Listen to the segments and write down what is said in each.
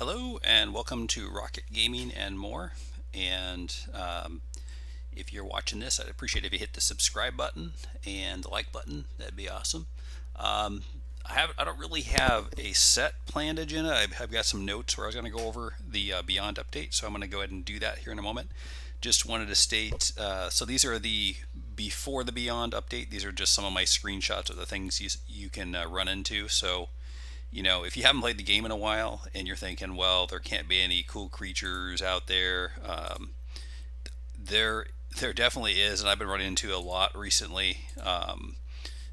Hello and welcome to Rocket Gaming and more. And if you're watching this, I'd appreciate if you hit the subscribe button and the like button. That'd be awesome. Um, I don't really have a set planned agenda. I've got some notes where I was going to go over the Beyond update, so I'm going to go ahead and do that here in a moment. Just wanted to state, so these are the before the Beyond update. These are just some of my screenshots of the things you can run into. So if you haven't played the game in a while and you're thinking, well, there can't be any cool creatures out there, there definitely is, and I've been running into a lot recently.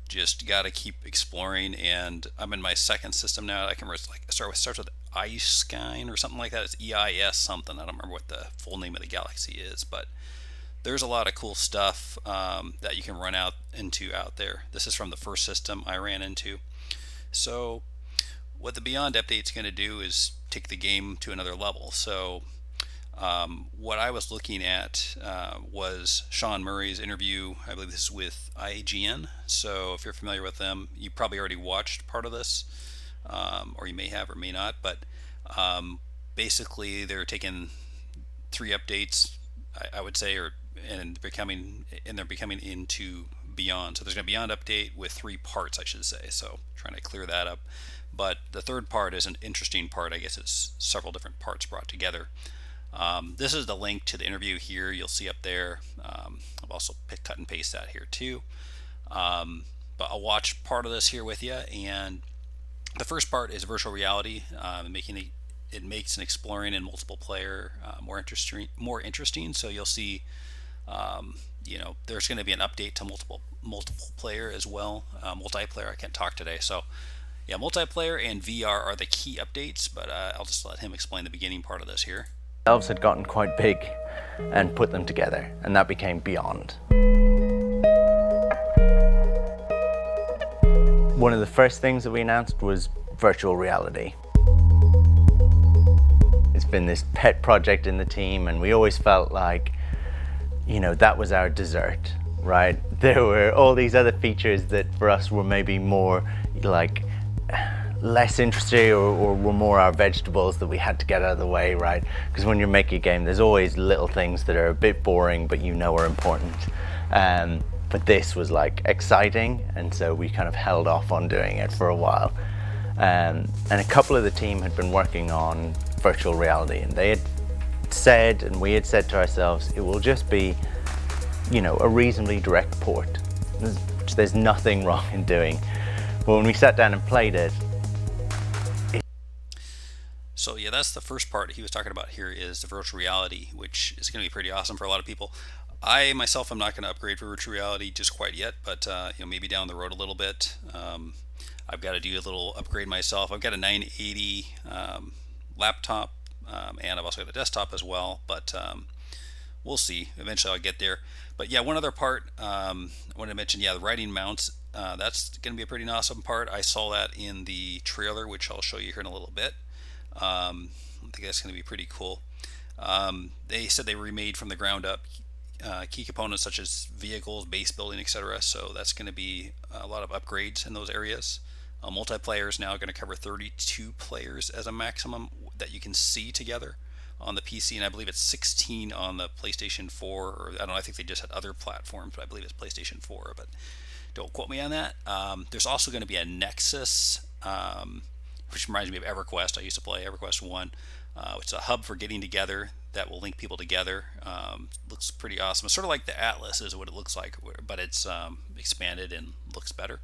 Just got to keep exploring, and I'm in my second system now. I can starts with Iskine or something like that. It's EIS something. I don't remember what the full name of the galaxy is, but there's a lot of cool stuff that you can run out there. This is from the first system I ran into. So what the Beyond update is going to do is take the game to another level. So what I was looking at was Sean Murray's interview. I believe this is with IGN. So if you're familiar with them, you probably already watched part of this, or you may have or may not. But basically, they're taking 3 updates, I would say, and they're becoming into Beyond. So there's going to be Beyond update with 3 parts, I should say. So trying to clear that up. But the third part is an interesting part. I guess it's several different parts brought together. This is the link to the interview here. You'll see up there. I've also cut and paste that here too. But I'll watch part of this here with you. And the first part is virtual reality, it makes an exploring in multiple player more interesting. So you'll see, there's going to be an update to multiple player as well. Multiplayer, I can't talk today, so. Yeah, multiplayer and VR are the key updates, but I'll just let him explain the beginning part of this here. Elves had gotten quite big and put them together, and that became Beyond. One of the first things that we announced was virtual reality. It's been this pet project in the team, and we always felt like, that was our dessert, right? There were all these other features that for us were maybe more like less interesting or were more our vegetables that we had to get out of the way, right? Because when you're making a game, there's always little things that are a bit boring but are important. But this was like exciting, and so we kind of held off on doing it for a while. And a couple of the team had been working on virtual reality, and they had said, and we had said to ourselves, it will just be, a reasonably direct port, which there's nothing wrong in doing. But when we sat down and played it. So yeah, that's the first part he was talking about here, is the virtual reality, which is going to be pretty awesome for a lot of people. I myself am not going to upgrade for virtual reality just quite yet, but maybe down the road a little bit. I've got to do a little upgrade myself. I've got a 980 laptop, and I've also got a desktop as well, but we'll see. Eventually I'll get there. But yeah, one other part I wanted to mention, the riding mounts. That's going to be a pretty awesome part. I saw that in the trailer, which I'll show you here in a little bit. I think that's going to be pretty cool. They said they remade from the ground up key components such as vehicles, base building, etc. So that's going to be a lot of upgrades in those areas. Multiplayer is now going to cover 32 players as a maximum that you can see together on the PC, and I believe it's 16 on the PlayStation 4, or I don't know, I think they just had other platforms, but I believe it's PlayStation 4, but don't quote me on that. There's also going to be a Nexus, which reminds me of EverQuest. I used to play EverQuest 1, which is a hub for getting together that will link people together. Looks pretty awesome. It's sort of like the Atlas is what it looks like, but it's expanded and looks better.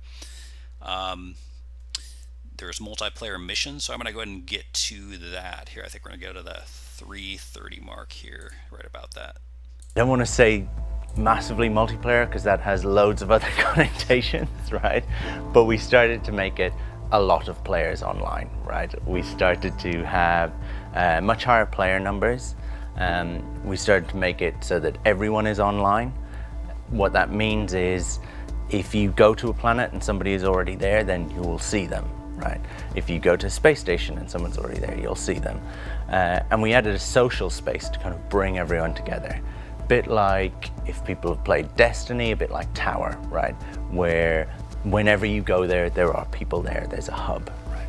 There's multiplayer missions, so I'm going to go ahead and get to that here. I think we're going to go to the 3:30 mark here, right about that. I don't want to say massively multiplayer because that has loads of other connotations, right? But we started to make it a lot of players online, right? We started to have much higher player numbers. We started to make it so that everyone is online. What that means is if you go to a planet and somebody is already there, then you will see them, right? If you go to a space station and someone's already there, you'll see them. And we added a social space to kind of bring everyone together. A bit like if people have played Destiny, a bit like Tower, right? Where whenever you go there, there are people there, there's a hub, right?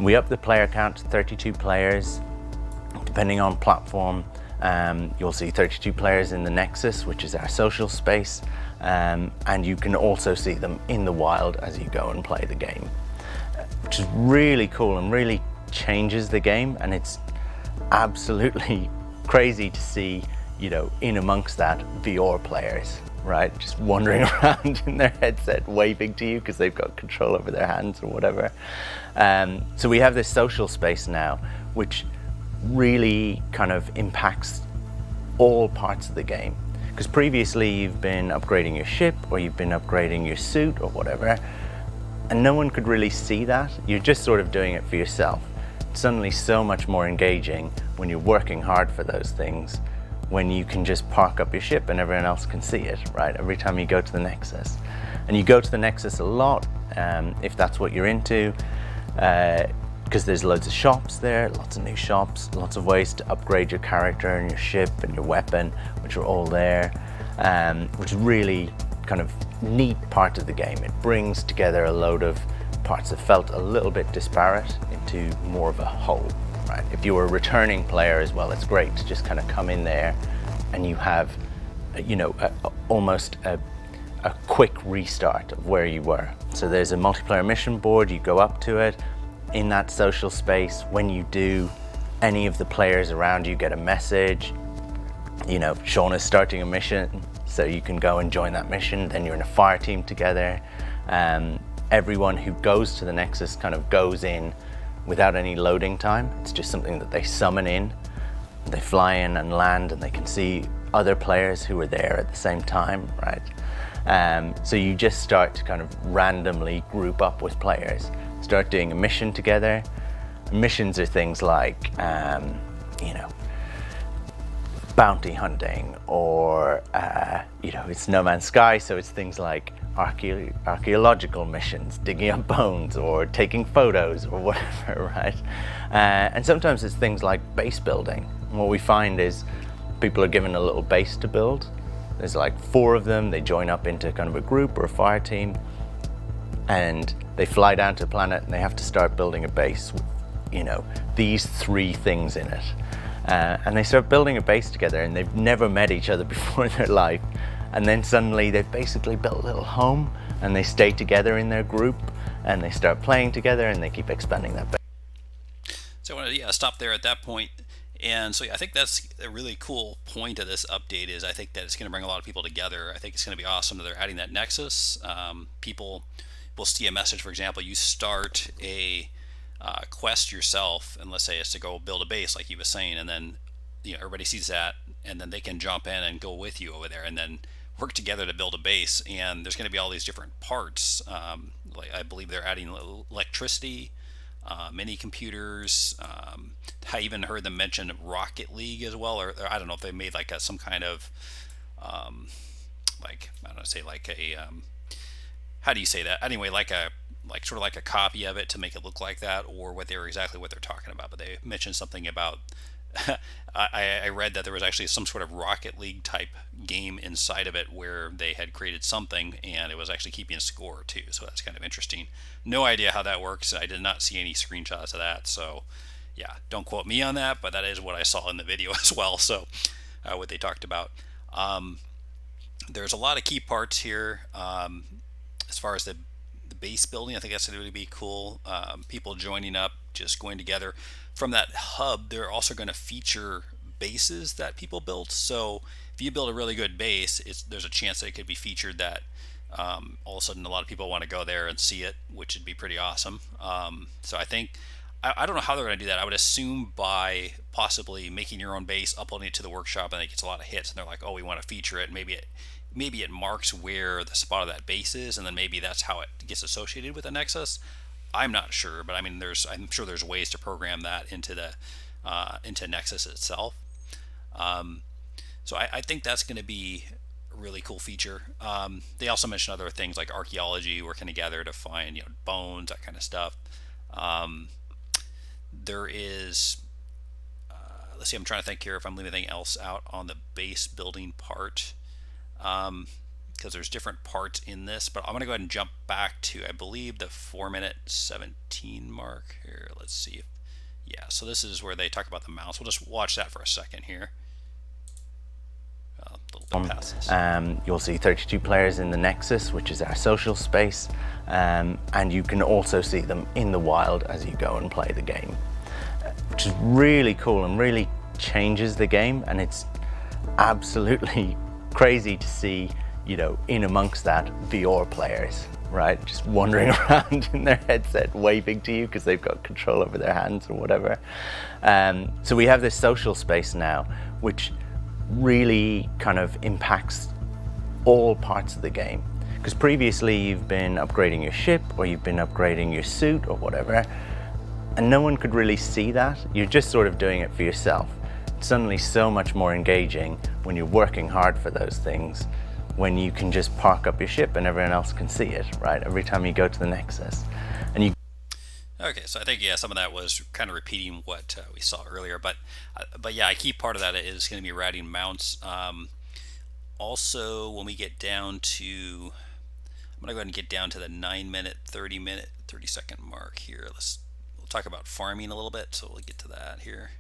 We up the player count to 32 players, depending on platform. You'll see 32 players in the Nexus, which is our social space, and you can also see them in the wild as you go and play the game, which is really cool and really changes the game. And it's absolutely crazy to see, in amongst that, VR players, right? Just wandering around in their headset, waving to you because they've got control over their hands or whatever. So we have this social space now, which really kind of impacts all parts of the game. Because previously you've been upgrading your ship or you've been upgrading your suit or whatever, and no one could really see that. You're just sort of doing it for yourself. It's suddenly so much more engaging when you're working hard for those things, when you can just park up your ship and everyone else can see it, right? Every time you go to the Nexus. And you go to the Nexus a lot, if that's what you're into, because there's loads of shops there, lots of new shops, lots of ways to upgrade your character and your ship and your weapon, which are all there, which is really kind of neat part of the game. It brings together a load of parts that felt a little bit disparate into more of a whole, right? If you were a returning player as well, it's great to just kind of come in there and you have, almost a quick restart of where you were. So there's a multiplayer mission board, you go up to it. In that social space, when you do, any of the players around you get a message. Sean is starting a mission, so you can go and join that mission. Then you're in a fire team together. Everyone who goes to the Nexus kind of goes in without any loading time. It's just something that they summon in. They fly in and land, and they can see other players who are there at the same time, right? So you just start to kind of randomly group up with players, start doing a mission together. Missions are things like, bounty hunting, or, it's No Man's Sky, so it's things like archaeological missions, digging up bones or taking photos or whatever, right? And sometimes it's things like base building. And what we find is people are given a little base to build. There's like 4 of them. They join up into kind of a group or a fire team, and they fly down to a planet and they have to start building a base with, these 3 things in it. And they start building a base together, and they've never met each other before in their life. And then suddenly they've basically built a little home, and they stay together in their group, and they start playing together, and they keep expanding that base. So I want to stop there at that point. And so I think that's a really cool point of this update is I think that it's going to bring a lot of people together. I think it's going to be awesome that they're adding that nexus. People will see a message, for example, you start a quest yourself, and let's say it's to go build a base, like he was saying, and then everybody sees that, and then they can jump in and go with you over there, and then work together to build a base. And there's going to be all these different parts. Like I believe they're adding electricity, mini computers. I even heard them mention Rocket League as well, or I don't know if they made like some kind of like I don't know, say like a how do you say that? Anyway, like sort of like a copy of it to make it look like that, or what they were exactly what they're talking about. But they mentioned something about I read that there was actually some sort of Rocket League type game inside of it where they had created something and it was actually keeping a score too. So that's kind of interesting. No idea how that works. I did not see any screenshots of that. So yeah, don't quote me on that, but that is what I saw in the video as well. So what they talked about. There's a lot of key parts here as far as the base building. I think that's going to be cool. People joining up, just going together. From that hub, they're also going to feature bases that people built. So if you build a really good base, there's a chance that it could be featured that all of a sudden a lot of people want to go there and see it, which would be pretty awesome. So I think, I don't know how they're going to do that. I would assume by possibly making your own base, uploading it to the workshop, and it gets a lot of hits, and they're like, oh, we want to feature it. Maybe it marks where the spot of that base is, and then maybe that's how it gets associated with the Nexus. I'm not sure, but I mean, I'm sure there's ways to program that into the into Nexus itself. So I think that's going to be a really cool feature. They also mentioned other things like archaeology, working together to find bones, that kind of stuff. There is let's see, I'm trying to think here if I'm leaving anything else out on the base building part. because there's different parts in this. But I'm going to go ahead and jump back to, I believe, the 4 minute 17 mark here. Let's see if, yeah, so this is where they talk about the mouse. We'll just watch that for a second here. A little bit past this. You'll see 32 players in the Nexus, which is our social space, and you can also see them in the wild as you go and play the game, which is really cool and really changes the game. And it's absolutely crazy to see, you know, in amongst that, VR players, right? Just wandering around in their headset, waving to you because they've got control over their hands or whatever. So we have this social space now, which really kind of impacts all parts of the game. Because previously you've been upgrading your ship or you've been upgrading your suit or whatever, and no one could really see that. You're just sort of doing it for yourself. It's suddenly so much more engaging when you're working hard for those things, when you can just park up your ship and everyone else can see it, right? Every time you go to the Nexus. And you Okay, so I think, yeah, some of that was kind of repeating what we saw earlier, but yeah, a key part of that is going to be routing mounts. Also, when we get down to, I'm going to go ahead and get down to the 9 minute, 30 second mark here. We'll talk about farming a little bit, so we'll get to that here.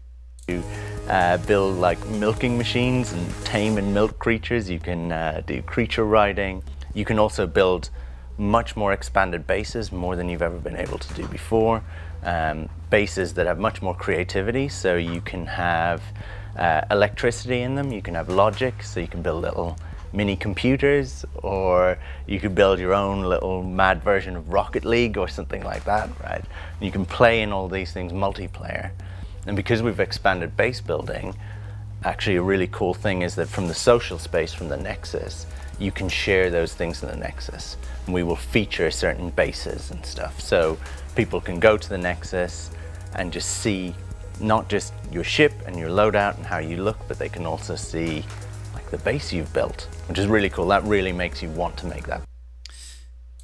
build like milking machines and tame and milk creatures. You can do creature riding. You can also build much more expanded bases, more than you've ever been able to do before. Bases that have much more creativity, so you can have electricity in them, you can have logic, so you can build little mini computers, or you could build your own little mad version of Rocket League or something like that, right? And you can play in all these things multiplayer. And because we've expanded base building, actually a really cool thing is that from the social space, from the Nexus, you can share those things in the Nexus. And we will feature certain bases and stuff. So people can go to the Nexus and just see not just your ship and your loadout and how you look, but they can also see like the base you've built, which is really cool. That really makes you want to make that.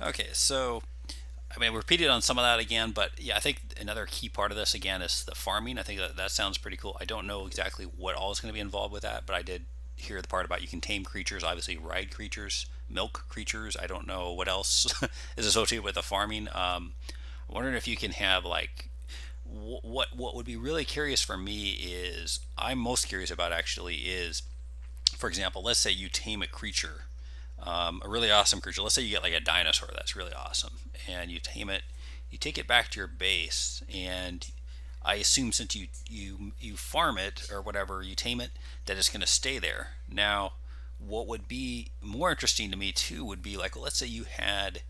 Okay, so I mean, we repeated on some of that again, but yeah, I think another key part of this again is the farming. I think that sounds pretty cool. I don't know exactly what all is going to be involved with that, but I did hear the part about you can tame creatures, obviously ride creatures, milk creatures. I don't know what else is associated with the farming. I'm wondering if you can have like what would be really curious for me is I'm most curious about actually is, for example, let's say you tame a creature, a really awesome creature. Let's say you get like a dinosaur that's really awesome, and you tame it, you take it back to your base, and I assume since you farm it or whatever, you tame it, that it's going to stay there. Now, what would be more interesting to me too would be like, well, let's say you had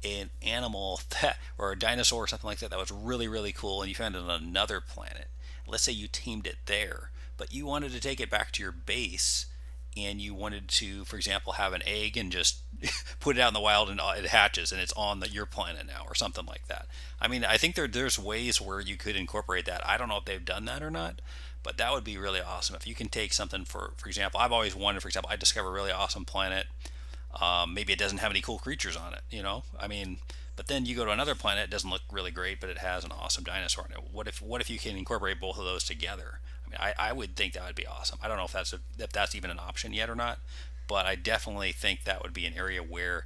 an animal that, or a dinosaur or something like that, that was really cool, and you found it on another planet. Let's say you tamed it there, but you wanted to take it back to your base, and you wanted to, for example, have an egg and just put it out in the wild and it hatches and it's on your planet now or something like that. I mean, I think there's ways where you could incorporate that. I don't know if they've done that or not, but that would be really awesome if you can take something, for example, I've always wanted, for example, I discover a really awesome planet. Maybe it doesn't have any cool creatures on it, you know? I mean, but then you go to another planet, it doesn't look really great, but it has an awesome dinosaur in it. What if you can incorporate both of those together? I mean, I would think that would be awesome. I don't know if that's even an option yet or not, but I definitely think that would be an area where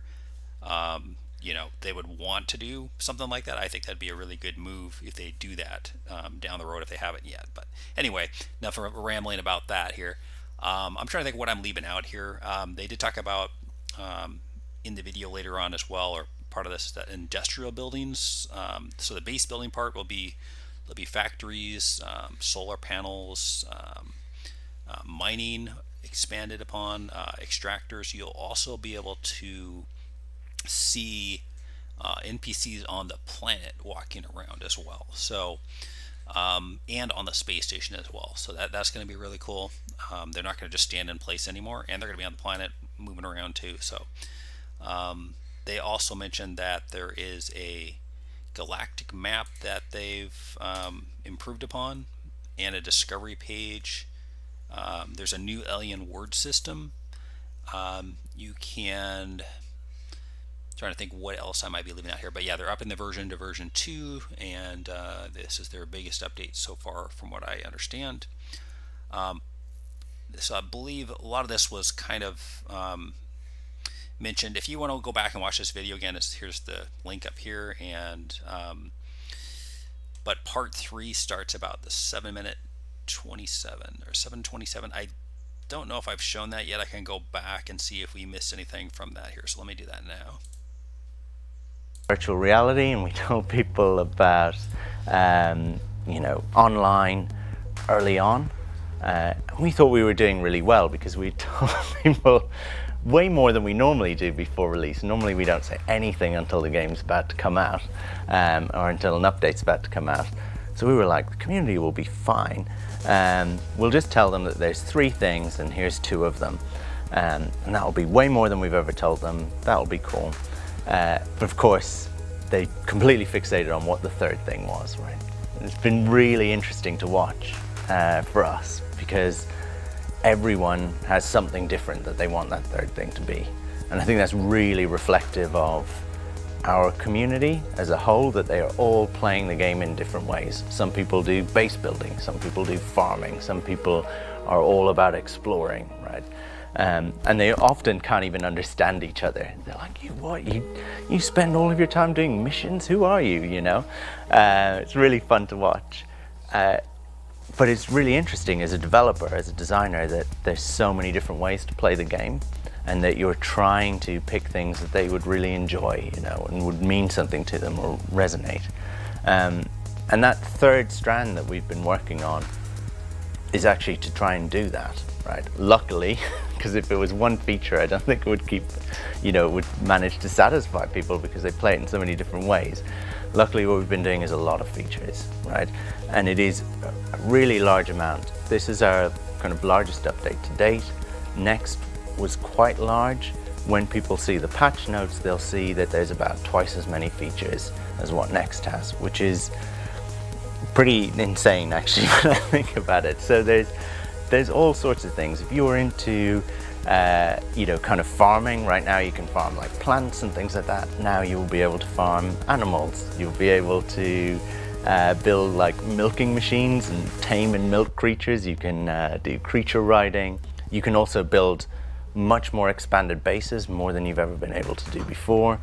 they would want to do something like that. I think that'd be a really good move if they do that down the road if they haven't yet. But anyway, enough rambling about that here. I'm trying to think what I'm leaving out here. They did talk about in the video later on as well, or part of this, that industrial buildings. So the base building part there'll be factories, solar panels, mining expanded upon, extractors. You'll also be able to see NPCs on the planet walking around as well. So and on the space station as well. So that's going to be really cool. They're not going to just stand in place anymore, and they're going to be on the planet moving around too. So they also mentioned that there is a galactic map that they've improved upon, and a discovery page. There's a new alien word system. You can, trying to think what else I might be leaving out here, but yeah, they're up in the version to version 2, and this is their biggest update so far from what I understand. So I believe a lot of this was kind of mentioned, if you want to go back and watch this video again, here's the link up here. And but part three starts about the 7 minute 27 or 7:27. I don't know if I've shown that yet. I can go back and see if we missed anything from that here. So let me do that now. Virtual reality, and we told people about online early on. We thought we were doing really well because we told people way more than we normally do before release. Normally we don't say anything until the game's about to come out, or until an update's about to come out. So we were like, the community will be fine. We'll just tell them that there's 3 things and here's 2 of them. And that will be way more than we've ever told them. That'll be cool. But of course, they completely fixated on what the 3rd thing was, right? It's been really interesting to watch for us, because everyone has something different that they want that 3rd thing to be. And I think that's really reflective of our community as a whole, that they are all playing the game in different ways. Some people do base building, some people do farming, some people are all about exploring, right? And they often can't even understand each other. They're like, you spend all of your time doing missions? Who are you, you know? It's really fun to watch. But it's really interesting as a developer, as a designer, that there's so many different ways to play the game, and that you're trying to pick things that they would really enjoy, you know, and would mean something to them or resonate. And that 3rd strand that we've been working on is actually to try and do that, right? Luckily, because if it was one feature, I don't think it would would manage to satisfy people, because they play it in so many different ways. Luckily, what we've been doing is a lot of features, right? And it is a really large amount. This is our kind of largest update to date. Next was quite large. When people see the patch notes, they'll see that there's about twice as many features as what Next has, which is pretty insane actually when I think about it. So there's all sorts of things. If you're into kind of farming, right now you can farm like plants and things like that. Now you will be able to farm animals. You'll be able to build like milking machines and tame and milk creatures. You can do creature riding. You can also build much more expanded bases, more than you've ever been able to do before.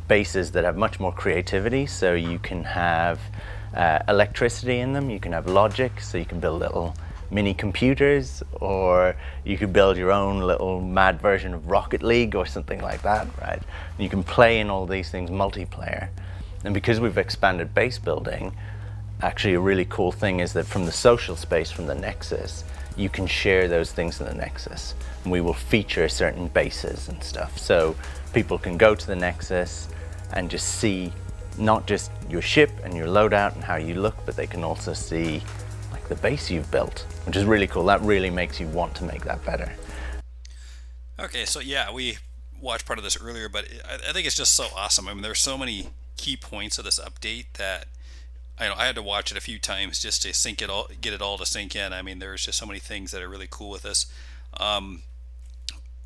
Bases that have much more creativity, so you can have electricity in them, you can have logic, so you can build little mini computers, or you could build your own little mad version of Rocket League or something like that, right? You can play in all these things multiplayer. And because we've expanded base building, actually a really cool thing is that from the social space, from the Nexus, you can share those things in the Nexus. And we will feature certain bases and stuff. So people can go to the Nexus and just see not just your ship and your loadout and how you look, but they can also see like the base you've built, which is really cool. That really makes you want to make that better. Okay, so yeah, we watched part of this earlier, but I think it's just so awesome. I mean, there's so many key points of this update that I had to watch it a few times just to get it all to sink in. I mean, there's just so many things that are really cool with this. Um,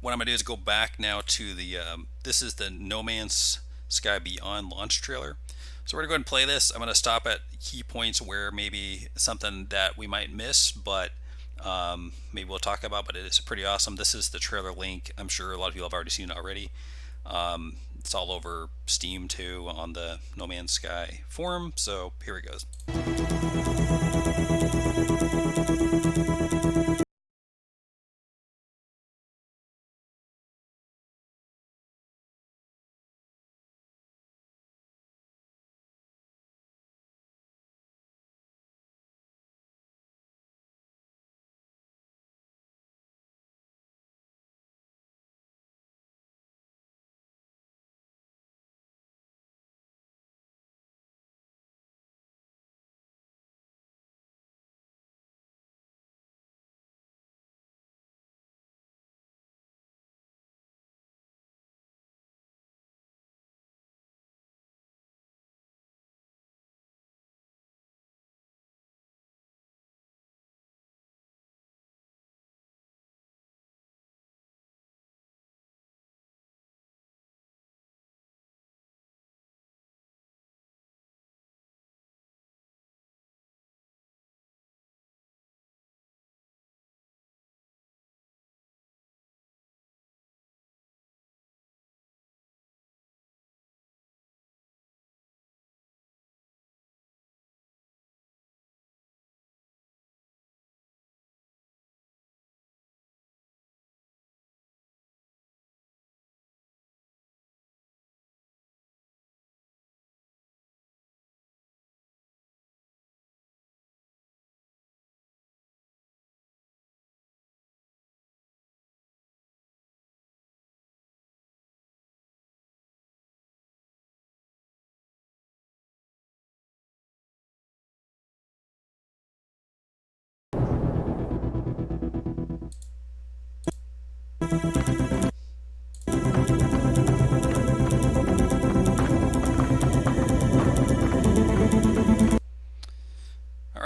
what I'm gonna do is go back now to the this is the No Man's Sky Beyond launch trailer. So we're gonna go ahead and play this. I'm gonna stop at key points where maybe something that we might miss, but maybe we'll talk about. But it is pretty awesome. This is the trailer link. I'm sure a lot of people have already seen it already. It's all over Steam too on the No Man's Sky forum. So here it goes.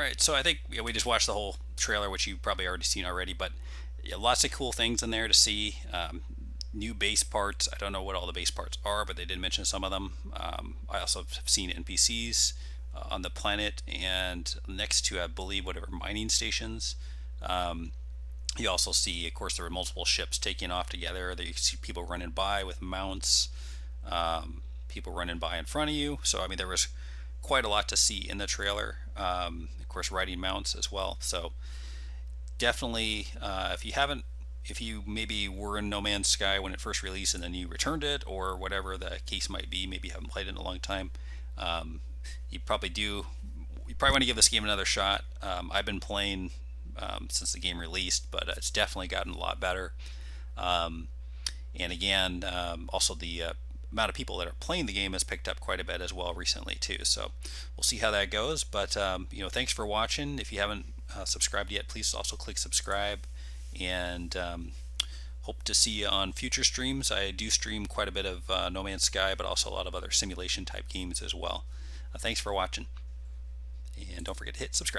right, so I think we just watched the whole trailer, which you've probably already seen already, but yeah, lots of cool things in there to see. New base parts. I don't know what all the base parts are, but they did mention some of them. I also have seen NPCs on the planet and next to, I believe, whatever mining stations. Um, you also see, of course, there were multiple ships taking off together. You see people running by with mounts, people running by in front of you. So, I mean, there was quite a lot to see in the trailer. Of course, riding mounts as well. So, definitely, if you maybe were in No Man's Sky when it first released and then you returned it, or whatever the case might be, maybe you haven't played it in a long time, um, you probably do. You probably want to give this game another shot. I've been playing since the game released, but it's definitely gotten a lot better. Um, and again, also the amount of people that are playing the game has picked up quite a bit as well recently too. So we'll see how that goes. But thanks for watching. If you haven't subscribed yet, please also click subscribe. And hope to see you on future streams. I do stream quite a bit of No Man's Sky, but also a lot of other simulation type games as well. Thanks for watching, and don't forget to hit subscribe.